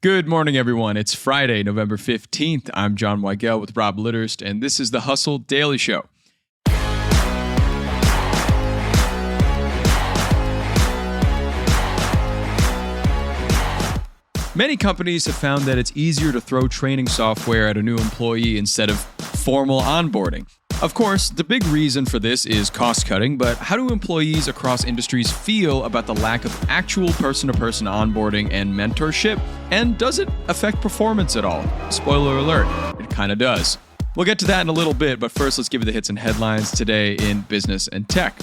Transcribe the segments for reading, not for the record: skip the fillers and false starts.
Good morning, everyone. It's Friday, November 15th. I'm John Weigell with Rob Litterst, and this is the Hustle Daily Show. Many companies have found that it's easier to throw training software at a new employee instead of formal onboarding. Of course, the big reason for this is cost cutting, but how do employees across industries feel about the lack of actual person-to-person onboarding and mentorship? And does it affect performance at all? Spoiler alert, it kind of does. We'll get to that in a little bit, but first let's give you the hits and headlines today in business and tech.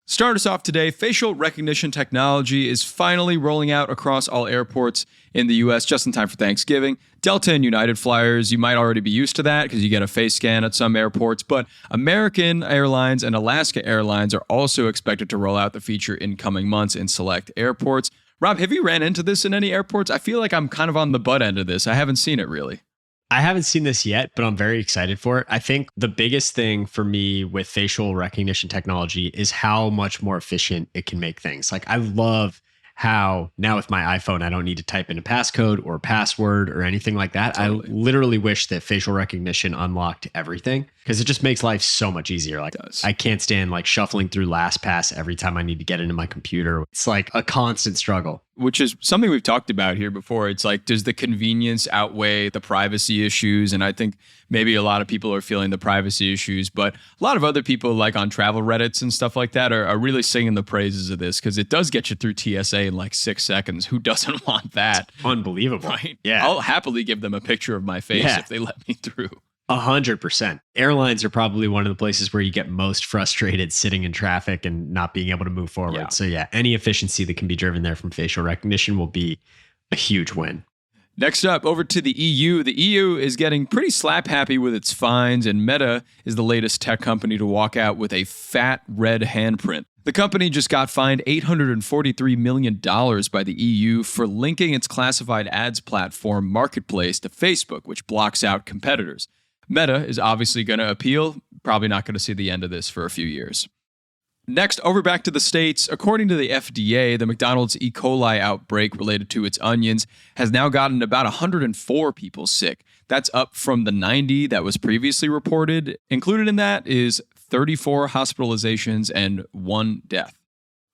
Start us off today, facial recognition technology is finally rolling out across all airports in the U.S. just in time for Thanksgiving. Delta and United flyers, you might already be used to that because you get a face scan at some airports, but American Airlines and Alaska Airlines are also expected to roll out the feature in coming months in select airports. Rob, have you ran into this in any airports? I feel like I'm kind of on the butt end of this. I haven't seen it really. I haven't seen this yet, but I'm very excited for it. I think the biggest thing for me with facial recognition technology is how much more efficient it can make things. Like, I love how now with my iPhone, I don't need to type in a passcode or a password or anything like that. Totally. I literally wish that facial recognition unlocked everything because it just makes life so much easier. Like, I can't stand like shuffling through LastPass every time I need to get into my computer. It's like a constant struggle. Which is something we've talked about here before. It's like, does the convenience outweigh the privacy issues? And I think maybe a lot of people are feeling the privacy issues, but a lot of other people like on travel Reddits and stuff like that are really singing the praises of this because it does get you through TSA in like 6 seconds. Who doesn't want that? It's unbelievable. Right? Yeah. I'll happily give them a picture of my face if they let me through. 100%. Airlines are probably one of the places where you get most frustrated sitting in traffic and not being able to move forward. Yeah. So yeah, any efficiency that can be driven there from facial recognition will be a huge win. Next up, over to the EU. The EU is getting pretty slap happy with its fines, and Meta is the latest tech company to walk out with a fat red handprint. The company just got fined $843 million by the EU for linking its classified ads platform Marketplace to Facebook, which blocks out competitors. Meta is obviously going to appeal, probably not going to see the end of this for a few years. Next, over back to the States. According to the FDA, the McDonald's E. coli outbreak related to its onions has now gotten about 104 people sick. That's up from the 90 that was previously reported. Included in that is 34 hospitalizations and 1 death.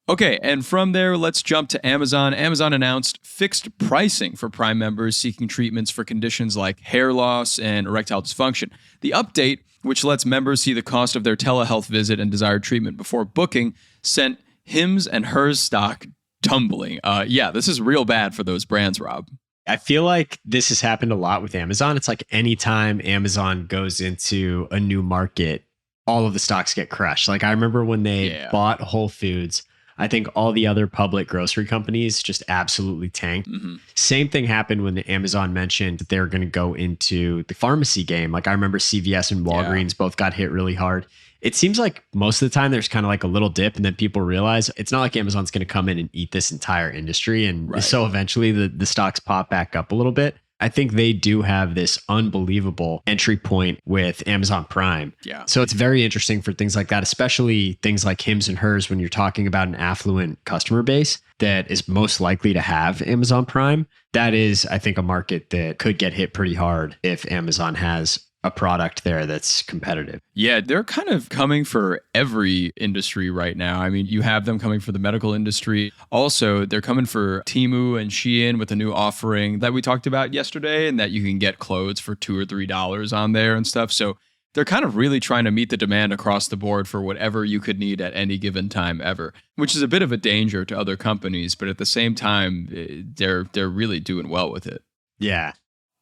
Okay, and from there, let's jump to Amazon. Amazon announced fixed pricing for Prime members seeking treatments for conditions like hair loss and erectile dysfunction. The update, which lets members see the cost of their telehealth visit and desired treatment before booking, sent Hims and Hers stock tumbling. This is real bad for those brands, Rob. I feel like this has happened a lot with Amazon. It's like anytime Amazon goes into a new market, all of the stocks get crushed. Like, I remember when they bought Whole Foods, I think all the other public grocery companies just absolutely tanked. Mm-hmm. Same thing happened when Amazon mentioned that they were going to go into the pharmacy game. Like, I remember CVS and Walgreens both got hit really hard. It seems like most of the time there's kind of like a little dip and then people realize it's not like Amazon's going to come in and eat this entire industry. And so eventually the stocks pop back up a little bit. I think they do have this unbelievable entry point with Amazon Prime. Yeah. So it's very interesting for things like that, especially things like Hims and Hers when you're talking about an affluent customer base that is most likely to have Amazon Prime. That is, I think, a market that could get hit pretty hard if Amazon has a product there that's competitive. Yeah, they're kind of coming for every industry right now. I mean, you have them coming for the medical industry. Also, they're coming for Temu and Shein with a new offering that we talked about yesterday, and that you can get clothes for $2 or $3 on there and stuff. So they're kind of really trying to meet the demand across the board for whatever you could need at any given time ever, which is a bit of a danger to other companies. But at the same time, they're really doing well with it. Yeah.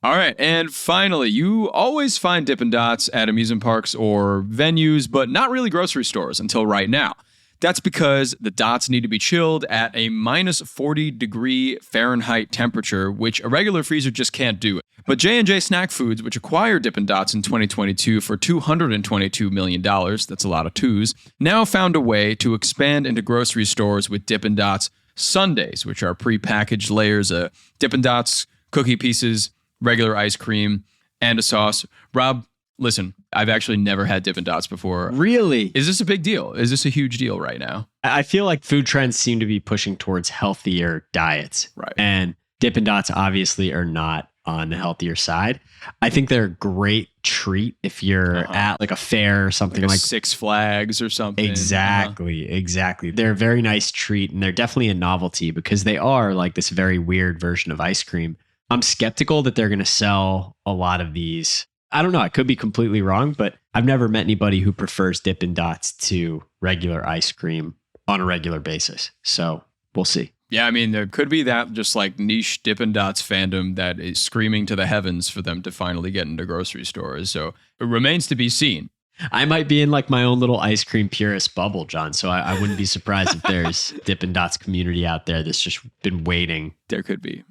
All right. And finally, you always find Dippin' Dots at amusement parks or venues, but not really grocery stores until right now. That's because the dots need to be chilled at a minus 40 degree Fahrenheit temperature, which a regular freezer just can't do. But J&J Snack Foods, which acquired Dippin' Dots in 2022 for $222 million, that's a lot of twos, now found a way to expand into grocery stores with Dippin' Dots sundaes, which are prepackaged layers of Dippin' Dots, cookie pieces, regular ice cream, and a sauce. Rob, Listen, I've actually never had Dippin' Dots before. Really? Is this a big deal? Is this a huge deal right now? I feel like food trends seem to be pushing towards healthier diets. Right. And Dippin' Dots obviously are not on the healthier side. I think they're a great treat if you're at like a fair or something like Six Flags or something. Exactly. They're a very nice treat, and they're definitely a novelty because they are like this very weird version of ice cream. I'm skeptical that they're going to sell a lot of these. I don't know. I could be completely wrong, but I've never met anybody who prefers Dippin' Dots to regular ice cream on a regular basis. So we'll see. Yeah, I mean, there could be that just like niche Dippin' Dots fandom that is screaming to the heavens for them to finally get into grocery stores. So it remains to be seen. I might be in like my own little ice cream purist bubble, John. So I wouldn't be surprised if there's Dippin' Dots community out there that's just been waiting. There could be.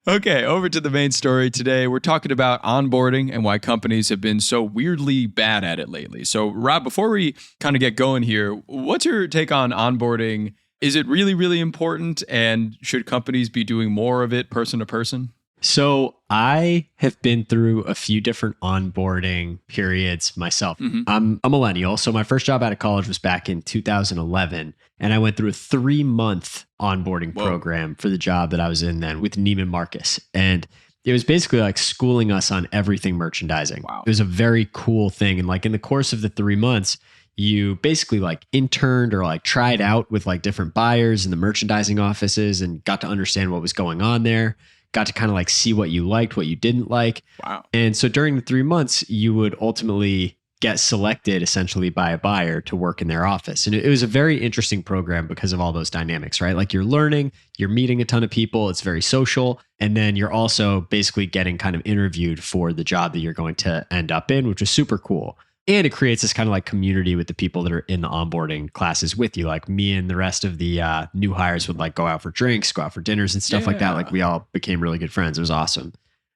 Okay, over to the main story today. We're talking about onboarding and why companies have been so weirdly bad at it lately. So, Rob, before we kind of get going here, what's your take on onboarding? Is it really, really important? And should companies be doing more of it person to person? So I have been through a few different onboarding periods myself. Mm-hmm. I'm a millennial. So my first job out of college was back in 2011. And I went through a 3-month onboarding program for the job that I was in then with Neiman Marcus. And it was basically like schooling us on everything merchandising. Wow. It was a very cool thing. And like in the course of the 3 months, you basically like interned or like tried out with like different buyers in the merchandising offices and got to understand what was going on there. Got to kind of like see what you liked, what you didn't like. Wow. And so during the 3 months, you would ultimately get selected essentially by a buyer to work in their office. And it was a very interesting program because of all those dynamics, right? Like you're learning, you're meeting a ton of people, it's very social. And then you're also basically getting kind of interviewed for the job that you're going to end up in, which is super cool. And it creates this kind of like community with the people that are in the onboarding classes with you. Like me and the rest of the new hires would like go out for drinks, go out for dinners and stuff like that. Like we all became really good friends. It was awesome.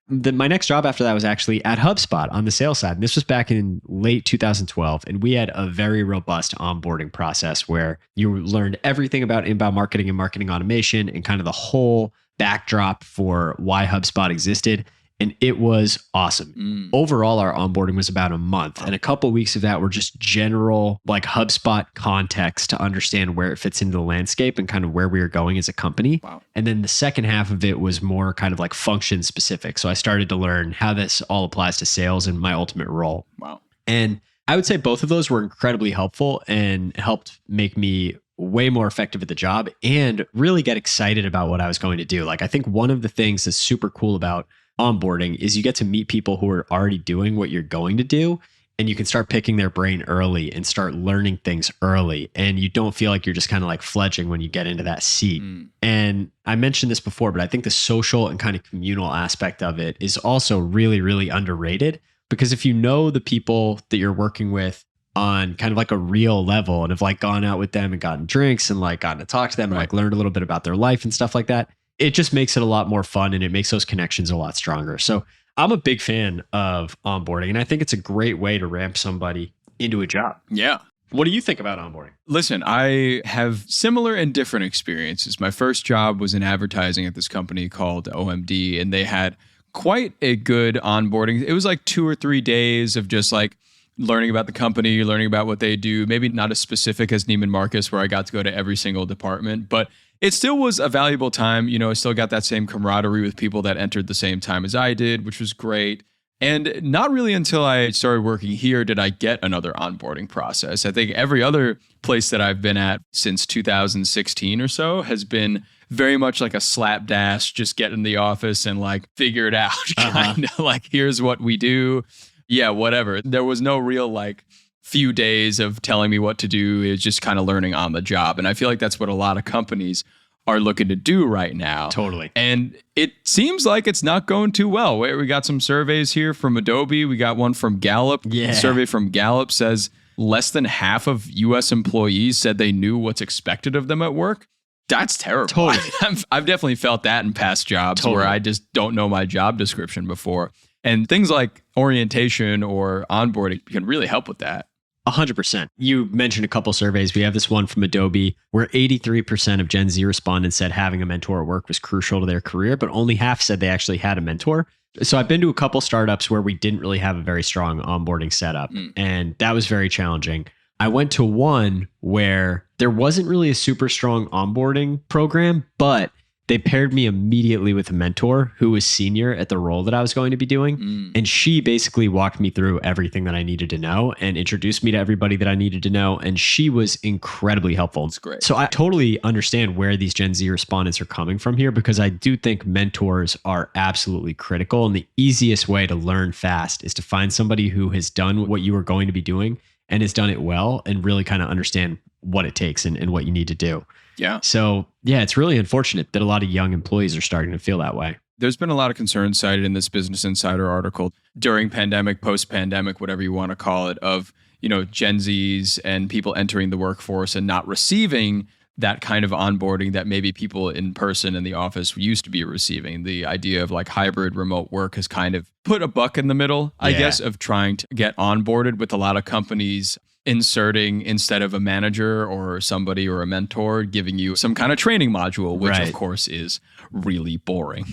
My next job after that was actually at HubSpot on the sales side. And this was back in late 2012. And we had a very robust onboarding process where you learned everything about inbound marketing and marketing automation and kind of the whole backdrop for why HubSpot existed. And it was awesome. Overall, our onboarding was about a month. And a couple of weeks of that were just general like HubSpot context to understand where it fits into the landscape and kind of where we were going as a company. Wow. And then the second half of it was more kind of like function specific. So I started to learn how this all applies to sales and my ultimate role. Wow. And I would say both of those were incredibly helpful and helped make me way more effective at the job and really get excited about what I was going to do. Like I think one of the things that's super cool about onboarding is you get to meet people who are already doing what you're going to do, and you can start picking their brain early and start learning things early. And you don't feel like you're just kind of like fledging when you get into that seat. And I mentioned this before, but I think the social and kind of communal aspect of it is also really, really underrated, because if you know the people that you're working with on kind of like a real level and have like gone out with them and gotten drinks and like gotten to talk to them and like learned a little bit about their life and stuff like that, it just makes it a lot more fun and it makes those connections a lot stronger. So I'm a big fan of onboarding, and I think it's a great way to ramp somebody into a job. Yeah. What do you think about onboarding? Listen, I have similar and different experiences. My first job was in advertising at this company called OMD, and they had quite a good onboarding. It was like 2 or 3 days of just like learning about the company, learning about what they do. Maybe not as specific as Neiman Marcus, where I got to go to every single department, but it still was a valuable time. You know, I still got that same camaraderie with people that entered the same time as I did, which was great. And not really until I started working here did I get another onboarding process. I think every other place that I've been at since 2016 or so has been very much like a slapdash, just get in the office and like figure it out. Kind of like, here's what we do. Yeah, whatever. There was no real like few days of telling me what to do. It's just kind of learning on the job. And I feel like that's what a lot of companies are looking to do right now. Totally. And it seems like it's not going too well. We got some surveys here from Adobe. We got one from Gallup. Yeah. The survey from Gallup says less than half of US employees said they knew what's expected of them at work. That's terrible. Totally. I've definitely felt that in past jobs where I just don't know my job description before. And things like orientation or onboarding can really help with that. 100%. You mentioned a couple surveys. We have this one from Adobe where 83% of Gen Z respondents said having a mentor at work was crucial to their career, but only half said they actually had a mentor. So I've been to a couple startups where we didn't really have a very strong onboarding setup, and that was very challenging. I went to one where there wasn't really a super strong onboarding program, but they paired me immediately with a mentor who was senior at the role that I was going to be doing. And she basically walked me through everything that I needed to know and introduced me to everybody that I needed to know. And she was incredibly helpful. That's great. So I totally understand where these Gen Z respondents are coming from here, because I do think mentors are absolutely critical. And the easiest way to learn fast is to find somebody who has done what you are going to be doing and has done it well and really kind of understand what it takes and what you need to do. Yeah. So yeah, it's really unfortunate that a lot of young employees are starting to feel that way. There's been a lot of concerns cited in this Business Insider article during pandemic, post-pandemic, whatever you want to call it, of, Gen Zs and people entering the workforce and not receiving that kind of onboarding that maybe people in person in the office used to be receiving. The idea of like hybrid remote work has kind of put a buck in the middle, I guess, of trying to get onboarded, with a lot of companies inserting, instead of a manager or somebody or a mentor, giving you some kind of training module, which of course is really boring.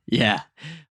Yeah.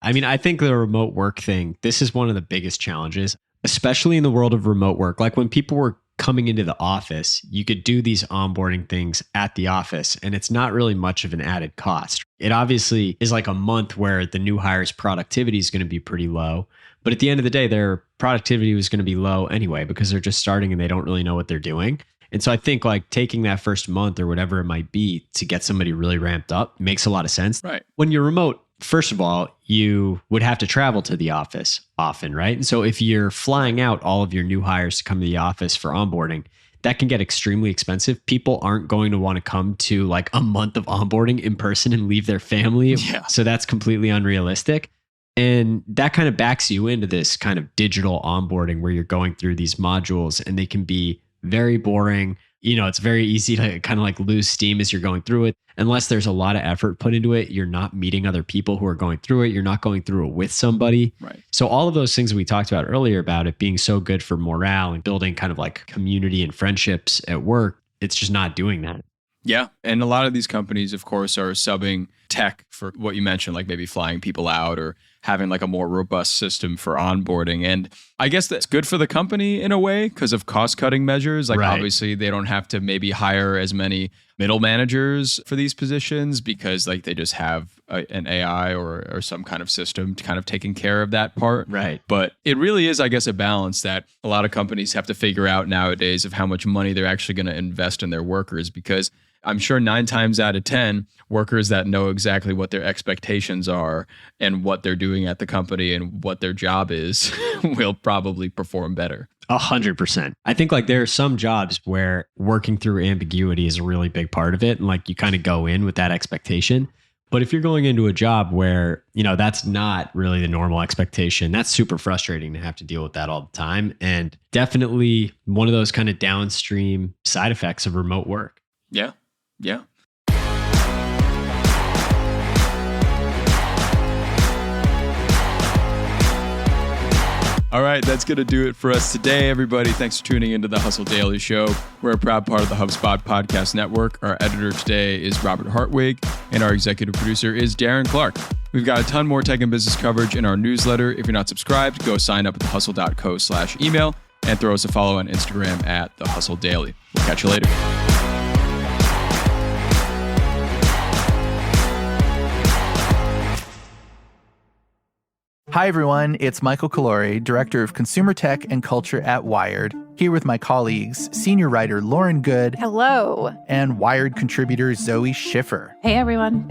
I mean, I think the remote work thing, this is one of the biggest challenges, especially in the world of remote work. Like when people were coming into the office, you could do these onboarding things at the office, and it's not really much of an added cost. It obviously is like a month where the new hire's productivity is going to be pretty low. But at the end of the day, their productivity was going to be low anyway, because they're just starting and they don't really know what they're doing. And so I think like taking that first month or whatever it might be to get somebody really ramped up makes a lot of sense. Right. When you're remote, first of all, you would have to travel to the office often, right? And so if you're flying out all of your new hires to come to the office for onboarding, that can get extremely expensive. People aren't going to want to come to like a month of onboarding in person and leave their family. Yeah. So that's completely unrealistic. And that kind of backs you into this kind of digital onboarding where you're going through these modules and they can be very boring. It's very easy to kind of like lose steam as you're going through it. Unless there's a lot of effort put into it, you're not meeting other people who are going through it. You're not going through it with somebody. Right. So all of those things that we talked about earlier about it being so good for morale and building kind of like community and friendships at work, it's just not doing that. Yeah. And a lot of these companies, of course, are subbing tech for what you mentioned, like maybe flying people out or having like a more robust system for onboarding. And I guess that's good for the company in a way because of cost-cutting measures. Like obviously they don't have to maybe hire as many middle managers for these positions because like they just have an AI or some kind of system kind of taking care of that part. Right. But it really is, I guess, a balance that a lot of companies have to figure out nowadays of how much money they're actually going to invest in their workers, because I'm sure 9 times out of 10, workers that know exactly what their expectations are and what they're doing at the company and what their job is will probably perform better. 100%. I think like there are some jobs where working through ambiguity is a really big part of it. And like you kind of go in with that expectation. But if you're going into a job where, that's not really the normal expectation, that's super frustrating to have to deal with that all the time. And definitely one of those kind of downstream side effects of remote work. Yeah. Yeah. All right, that's going to do it for us today, everybody. Thanks for tuning into the Hustle Daily Show. We're a proud part of the HubSpot Podcast Network. Our editor today is Robert Hartwig, and our executive producer is Darren Clark. We've got a ton more tech and business coverage in our newsletter. If you're not subscribed, go sign up at thehustle.co/email and throw us a follow on Instagram at The Hustle Daily. We'll catch you later. Hi, everyone. It's Michael Calore, Director of Consumer Tech and Culture at Wired, here with my colleagues, senior writer Lauren Good. Hello. And Wired contributor Zoe Schiffer. Hey, everyone.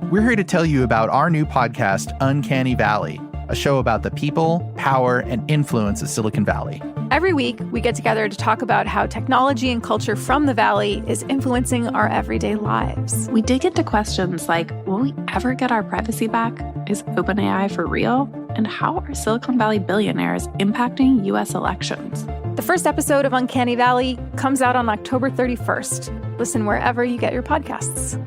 We're here to tell you about our new podcast, Uncanny Valley, a show about the people, power, and influence of Silicon Valley. Every week, we get together to talk about how technology and culture from the Valley is influencing our everyday lives. We dig into questions like, will we ever get our privacy back? Is OpenAI for real? And how are Silicon Valley billionaires impacting U.S. elections? The first episode of Uncanny Valley comes out on October 31st. Listen wherever you get your podcasts.